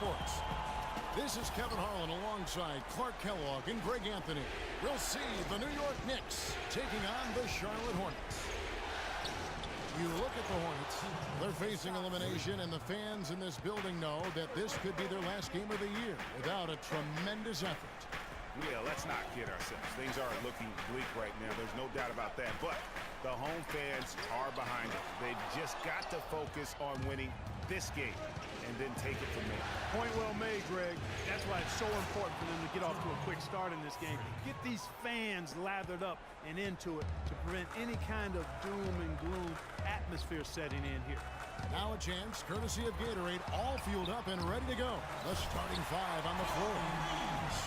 Sports. This is Kevin Harlan alongside Clark Kellogg and Greg Anthony. We'll see the New York Knicks taking on the Charlotte Hornets. You look at the Hornets, they're facing elimination, and the fans in this building know that this could be their last game of the year without a tremendous effort. Yeah, let's not kid ourselves. Things are looking bleak right now. There's no doubt about that. But the home fans are behind it. They've just got to focus on winning this game and then take it from there. Point well made, Greg. That's why it's so important for them to get off to a quick start in this game. Get these fans lathered up and into it to prevent any kind of doom and gloom atmosphere setting in here. Now a chance, courtesy of Gatorade, all fueled up and ready to go. The starting five on the floor.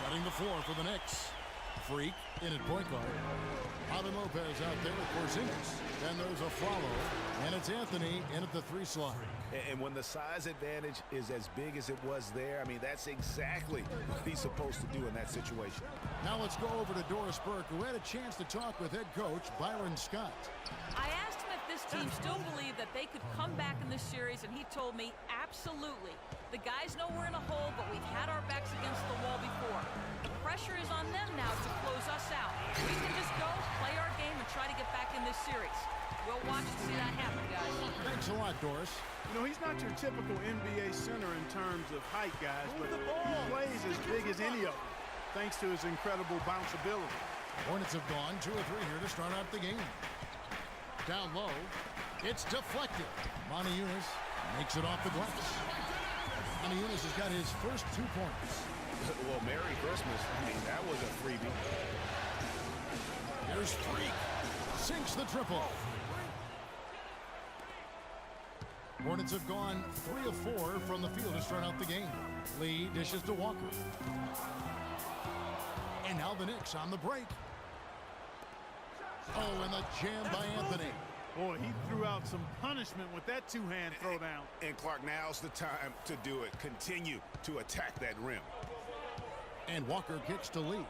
Setting the floor for the Knicks. Freak in at point guard. Robin Lopez out there with Porzingis. Then there's a follow, and it's Anthony in at the 3 slot. And when the size advantage is as big as it was there, I mean, that's exactly what he's supposed to do in that situation. Now let's go over to Doris Burke, who had a chance to talk with head coach Byron Scott. I asked him if this team still believed that they could come back in this series, and he told me absolutely. The guys know we're in a hole, but we've had our backs against the wall before. The pressure is on them now to close us out. We can just go, play our game, and try to get back in this series. We'll watch and see that happen, guys. Thanks a lot, Doris. You know, he's not your typical NBA center in terms of height, guys, but he plays as big as any of them, thanks to his incredible bounceability. Hornets have gone 2 or 3 here to start out the game. Down low, it's deflected. Monty Eunice makes it off the glass. Monty Eunice has got his first 2 points. Well, Merry Christmas. I mean, that was a freebie. Here's Freak. Sinks the triple. Hornets have gone 3 of 4 from the field to start out the game. Lee dishes to Walker. And now the Knicks on the break. Oh, and the jam by Anthony. Boy, he threw out some punishment with that 2-hand throwdown. And Clark, now's the time to do it. Continue to attack that rim. And Walker kicks to Lee.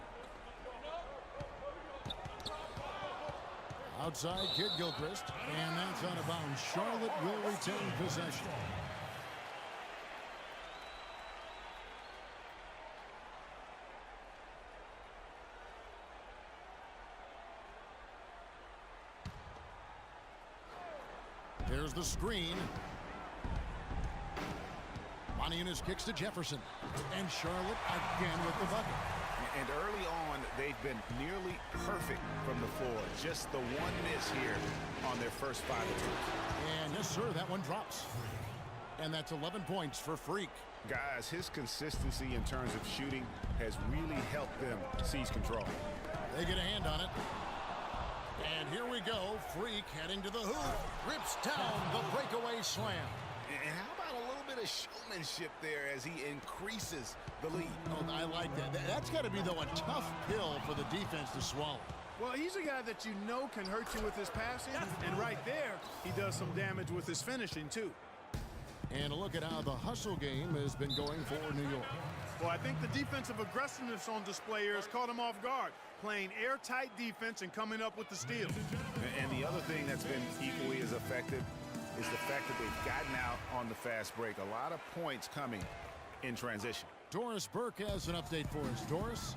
Outside, Kid Gilchrist, and that's out of bounds. Charlotte will retain possession. There's the screen. Monty Eunice kicks to Jefferson. And Charlotte again with the bucket. And early on, they've been nearly perfect from the floor. Just the one miss here on their first 5 attempts. And yes, sir, that one drops. And that's 11 points for Freak. Guys, his consistency in terms of shooting has really helped them seize control. They get a hand on it. And here we go. Freak heading to the hoop. Rips down the breakaway slam. And how about a little bit of showmanship there as he increases the lead? Oh, I like that. That's got to be, though, a tough pill for the defense to swallow. Well, he's a guy that you know can hurt you with his passing, and right there, he does some damage with his finishing, too. And a look at how the hustle game has been going for New York. Well, I think the defensive aggressiveness on display here has caught him off guard, playing airtight defense and coming up with the steals. And the other thing that's been equally as effective is the fact that they've gotten out on the fast break. A lot of points coming in transition. Doris Burke has an update for us. Doris?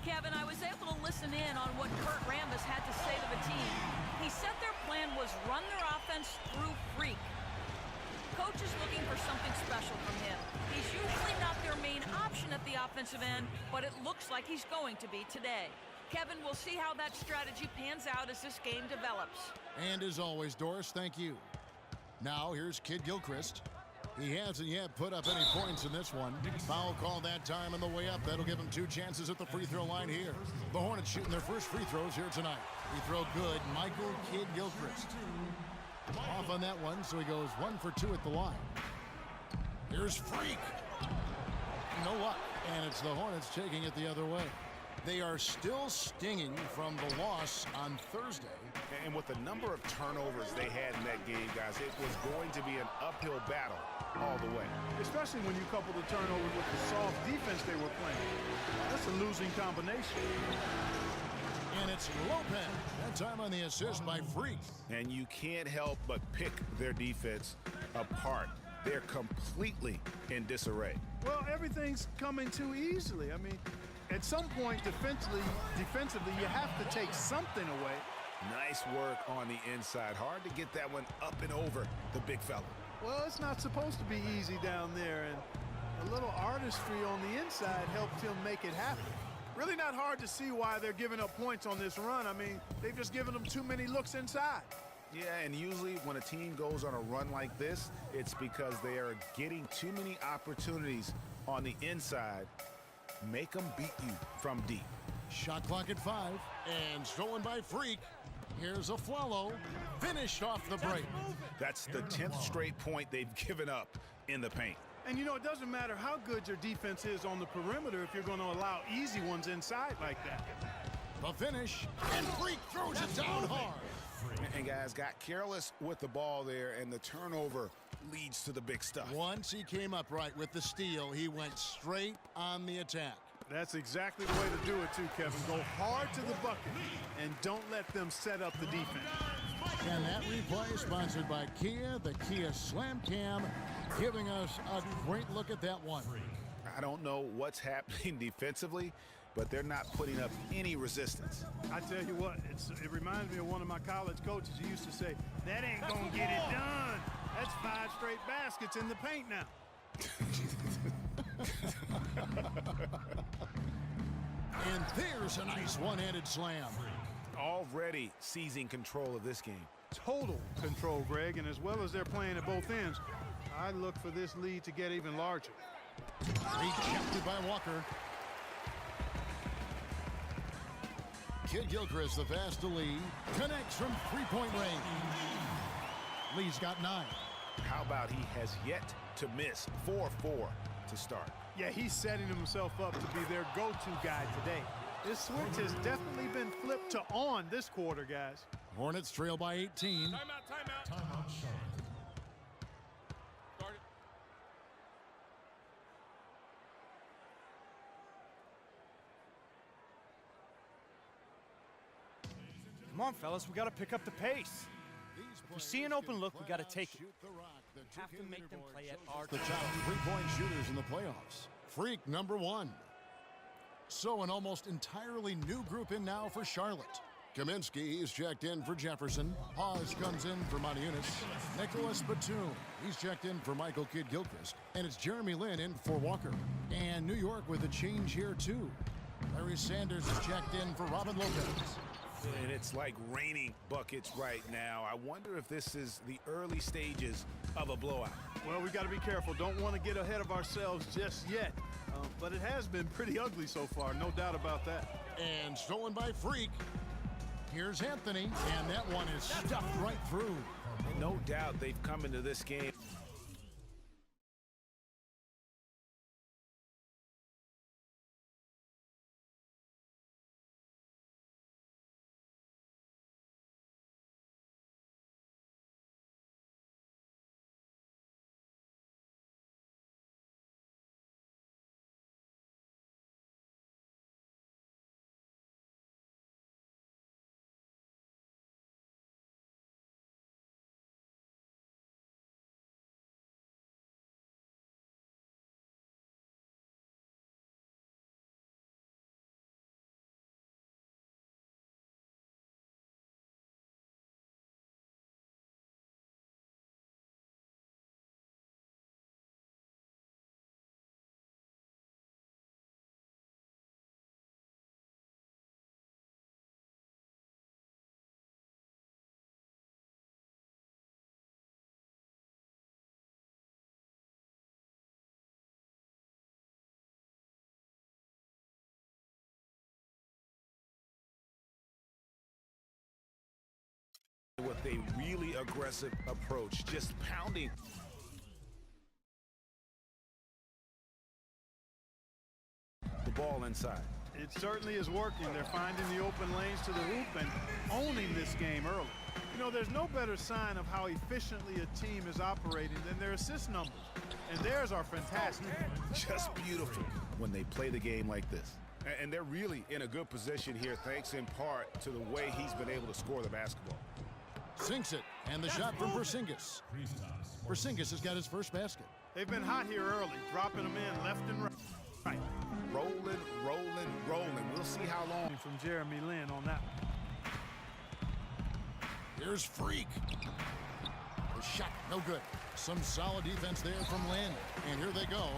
Kevin, I was able to listen in on what Kurt Rambis had to say to the team. He said their plan was run their offense through Freak. Coach is looking for something special from him. He's usually not their main option at the offensive end, but it looks like he's going to be today. Kevin, we'll see how that strategy pans out as this game develops. And as always, Doris, thank you. Now here's Kid Gilchrist. He hasn't yet put up any points in this one. Foul call that time on the way up. That'll give him 2 chances at the free throw line here. The Hornets shooting their first free throws here tonight. Free throw good. Michael Kid Gilchrist. Off on that one, so he goes 1 for 2 at the line. Here's Freak. No luck. And it's the Hornets taking it the other way. They are still stinging from the loss on Thursday. And with the number of turnovers they had in that game, guys, it was going to be an uphill battle all the way. Especially when you couple the turnovers with the soft defense they were playing. That's a losing combination. And it's Lopez. That time on the assist by Freak. And you can't help but pick their defense apart they're completely in disarray. Well, everything's coming too easily. I mean, at some point defensively, you have to take something away. Nice work on the inside. Hard to get that one up and over the big fella. Well, it's not supposed to be easy down there, and a little artistry on the inside helped him make it happen. Really not hard to see why they're giving up points on this run. I mean, they've just given them too many looks inside. Yeah, and usually when a team goes on a run like this, it's because they are getting too many opportunities on the inside. Make them beat you from deep. Shot clock at 5, and stolen by Freak. Here's a Flalo, finished off the break. That's the 10th straight point they've given up in the paint. And you know, it doesn't matter how good your defense is on the perimeter if you're going to allow easy ones inside like that. The finish, and Freak throws it down hard. And guys got careless with the ball there, and the turnover leads to the big stuff. Once he came up right with the steal, he went straight on the attack. That's exactly the way to do it too, Kevin. Go hard to the bucket and don't let them set up the defense. And that replay sponsored by Kia, the Kia Slam Cam, giving us a great look at that one. I don't know what's happening defensively, but they're not putting up any resistance. I tell you what, it reminds me of one of my college coaches. He used to say, that ain't gonna get it done. That's 5 straight baskets in the paint now. And there's a nice one-handed slam. Already seizing control of this game. Total control, Greg, and as well as they're playing at both ends, I look for this lead to get even larger. Rejected by Walker. Kid Gilchrist, the fast to Lee, connects from three-point range. Lee's got 9. How about he has yet to miss 4-4 to start? Yeah, he's setting himself up to be their go-to guy today. This switch has definitely been flipped to on this quarter, guys. Hornets trail by 18. Timeout. Timeout, Charlotte. Start it. Come on, fellas, we got to pick up the pace. If we see an open look, we got to take it. We have to make them play at our The top three-point shooters in the playoffs. Freak number 1. So an almost entirely new group in now for Charlotte. Kaminsky, he's checked in for Jefferson. Hawes comes in for Moniunas. Nicholas Batum, he's checked in for Michael Kidd-Gilchrist. And it's Jeremy Lin in for Walker. And New York with a change here, too. Larry Sanders is checked in for Robin Lopez. And it's like raining buckets right now. I wonder if this is the early stages of a blowout. Well, we got to be careful. Don't want to get ahead of ourselves just yet. But it has been pretty ugly so far, no doubt about that. And stolen by Freak. Here's Anthony, and that one is stuffed right through. No doubt they've come into this game. With a really aggressive approach, just pounding. The ball inside. It certainly is working. They're finding the open lanes to the hoop and owning this game early. You know, there's no better sign of how efficiently a team is operating than their assist numbers. And theirs are fantastic. Just beautiful when they play the game like this. And they're really in a good position here, thanks in part to the way he's been able to score the basketball. Sinks it, and the shot from Porzingis. Porzingis has got his first basket. They've been hot here early, dropping them in left and right. Rolling, rolling, rolling. We'll see how long. From Jeremy Lin on that one. Here's Freak. The shot, no good. Some solid defense there from Lin. And here they go.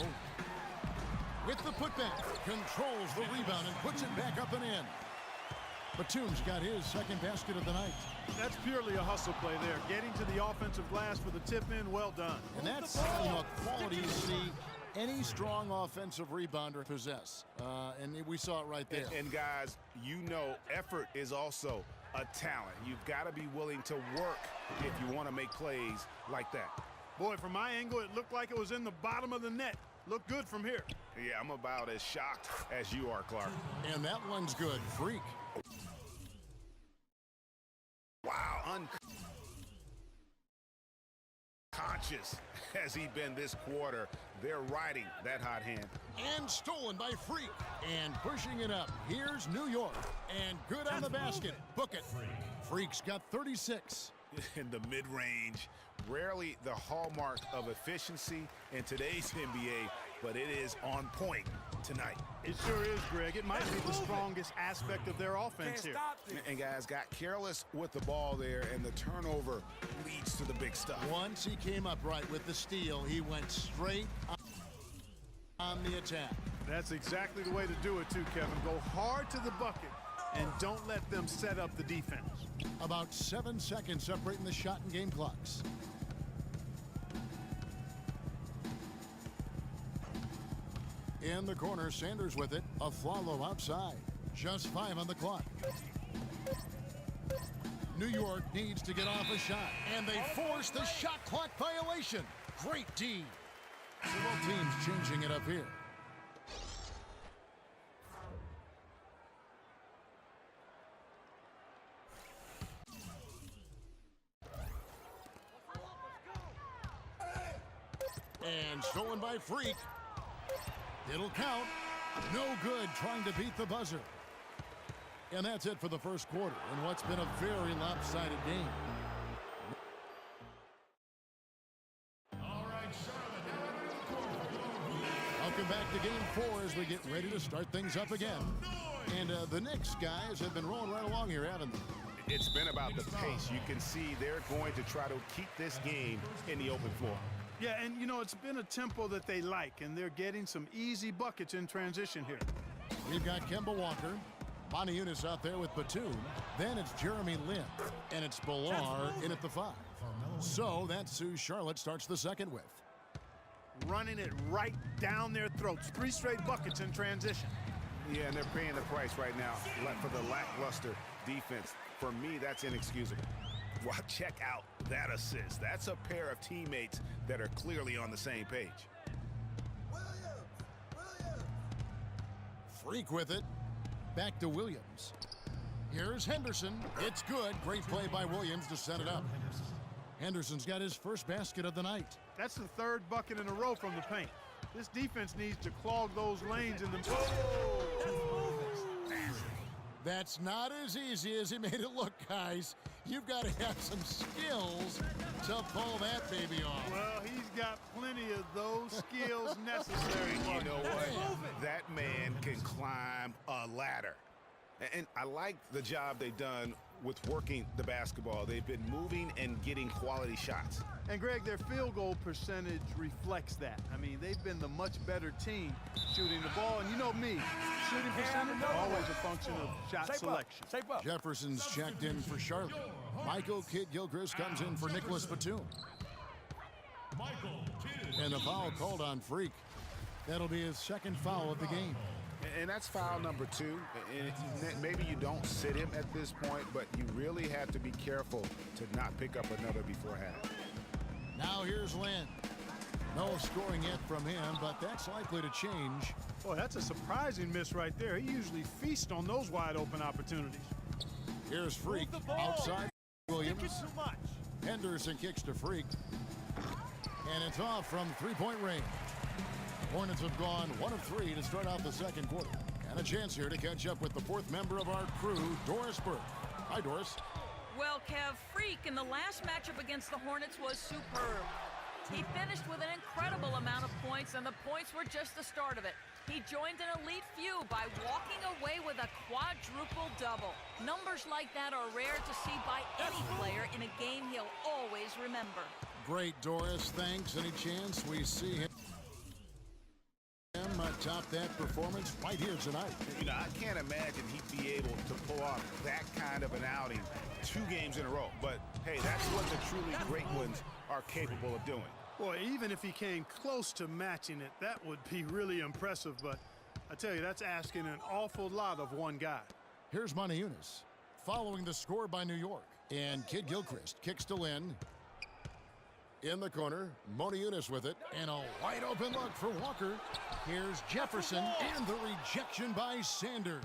With the putback, controls the rebound and puts it back up and in. Batum's got his second basket of the night. That's purely a hustle play there. Getting to the offensive glass for the tip in, well done. And that's, a quality you see any strong offensive rebounder possess. And we saw it right there. And guys, effort is also a talent. You've got to be willing to work if you want to make plays like that. Boy, from my angle, it looked like it was in the bottom of the net. Looked good from here. Yeah, I'm about as shocked as you are, Clark. And that one's good. Freak. Wow, unconscious has he been this quarter. They're riding that hot hand. And stolen by Freak. And pushing it up. Here's New York. And good on the basket. Book it. Freak's got 36. In the mid-range, rarely the hallmark of efficiency in today's NBA, but it is on point tonight. It sure is, Greg. It might be the strongest aspect of their offense here. And guys got careless with the ball there, and the turnover leads to the big stuff. Once he came up right with the steal, he went straight on the attack. That's exactly the way to do it, too, Kevin. Go hard to the bucket and don't let them set up the defense. About 7 seconds separating the shot and game clocks. In the corner, Sanders with it. A follow outside. Just 5 on the clock. New York needs to get off a shot, and they force the shot clock violation. Great D. So both teams changing it up here. And stolen by Freak. It'll count. No good trying to beat the buzzer. And that's it for the first quarter in what's been a very lopsided game. Welcome back to Game 4 as we get ready to start things up again. And the Knicks guys have been rolling right along here, haven't they? It's been about the pace. You can see they're going to try to keep this game in the open floor. Yeah, and it's been a tempo that they like, and they're getting some easy buckets in transition here. We've got Kemba Walker, Moniunas out there with Batum. Then it's Jeremy Lin, and it's Bilal in at the 5. So that's who Charlotte starts the second with. Running it right down their throats. 3 straight buckets in transition. Yeah, and they're paying the price right now for the lackluster defense. For me, that's inexcusable. Well, check out that assist. That's a pair of teammates that are clearly on the same page. Freak with it. Back to Williams. Here's Henderson. It's good. Great play by Williams to set it up. Henderson's got his first basket of the night. That's the 3rd bucket in a row from the paint. This defense needs to clog those lanes in the... That's not as easy as he made it look, guys. You've got to have some skills to pull that baby off. Well, he's got plenty of those skills necessary. You know what? That man can climb a ladder. And I like the job they've done with working the basketball. They've been moving and getting quality shots. And, Greg, their field goal percentage reflects that. I mean, they've been the much better team shooting the ball. And you know me, shooting percentage always a function of shot selection. Jefferson's checked in for Charlotte. Michael Kidd-Gilchrist comes in for Nicholas Batum. And a foul called on Freak. That'll be his second foul of the game. And that's foul number 2. And maybe you don't sit him at this point, but you really have to be careful to not pick up another before half. Now here's Lin. No scoring yet from him, but that's likely to change. Boy, that's a surprising miss right there. He usually feasts on those wide open opportunities. Here's Freak outside Williams. Henderson kicks to Freak. And it's off from 3-point range. Hornets have gone 1 of 3 to start out the second quarter. And a chance here to catch up with the 4th member of our crew, Doris Burke. Hi, Doris. Well, Kev, Freak in the last matchup against the Hornets was superb. He finished with an incredible amount of points, and the points were just the start of it. He joined an elite few by walking away with a quadruple double. Numbers like that are rare to see by any player in a game he'll always remember. Great, Doris. Thanks. Any chance we see him top that performance right here tonight? You know, I can't imagine he'd be able to pull off that kind of an outing 2 games in a row. But, hey, that's what the truly great ones are capable of doing. Boy, even if he came close to matching it, that would be really impressive. But I tell you, that's asking an awful lot of one guy. Here's Moniunas following the score by New York. And Kid Gilchrist kicks to Lynn. In the corner, Moniunas with it. And a wide open look for Walker. Here's Jefferson and the rejection by Sanders.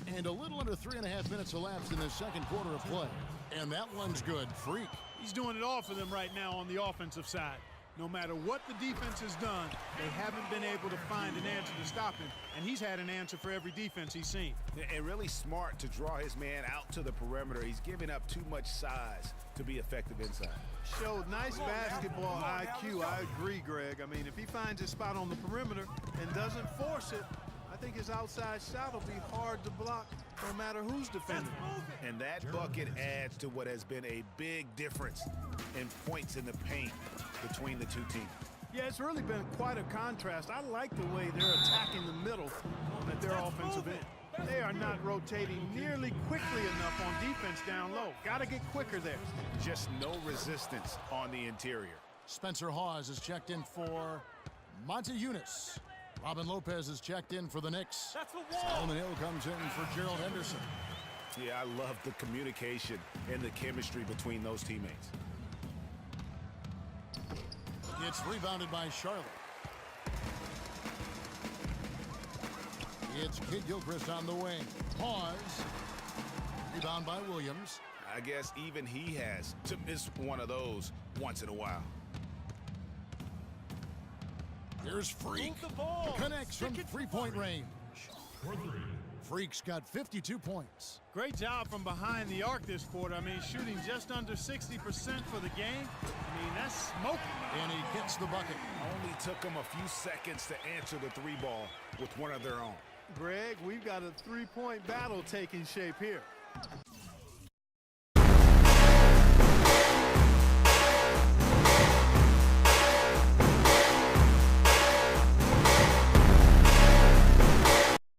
And a little under 3.5 minutes elapsed in the second quarter of play. And that one's good. Freak. He's doing it all for them right now on the offensive side. No matter what the defense has done, they haven't been able to find an answer to stop him. And he's had an answer for every defense he's seen. And really smart to draw his man out to the perimeter. He's giving up too much size to be effective inside. Showed nice basketball IQ. I agree, Greg. I mean, if he finds his spot on the perimeter and doesn't force it, I think his outside shot will be hard to block no matter who's defending. And that bucket adds to what has been a big difference in points in the paint between the two teams. Yeah, it's really been quite a contrast. I like the way they're attacking the middle at their offensive end. They are not rotating nearly quickly enough on defense down low. Got to get quicker there. Just no resistance on the interior. Spencer Hawes is checked in for Moniunas. Robin Lopez is checked in for the Knicks. That's the wall. Solomon Hill comes in for Gerald Henderson. Yeah, I love the communication and the chemistry between those teammates. It's rebounded by Charlotte. It's Kid Gilchrist on the wing. Pause. Rebound by Williams. I guess even he has to miss one of those once in a while. Here's Freak. Move the ball. Connects from Stick it to three-point the range. For 3. Freak's got 52 points. Great job from behind the arc this quarter. I mean, shooting just under 60% for the game. I mean, that's smoking. And he gets the bucket. Only took them a few seconds to answer the 3 ball with one of their own. Greg, we've got a 3-point battle taking shape here.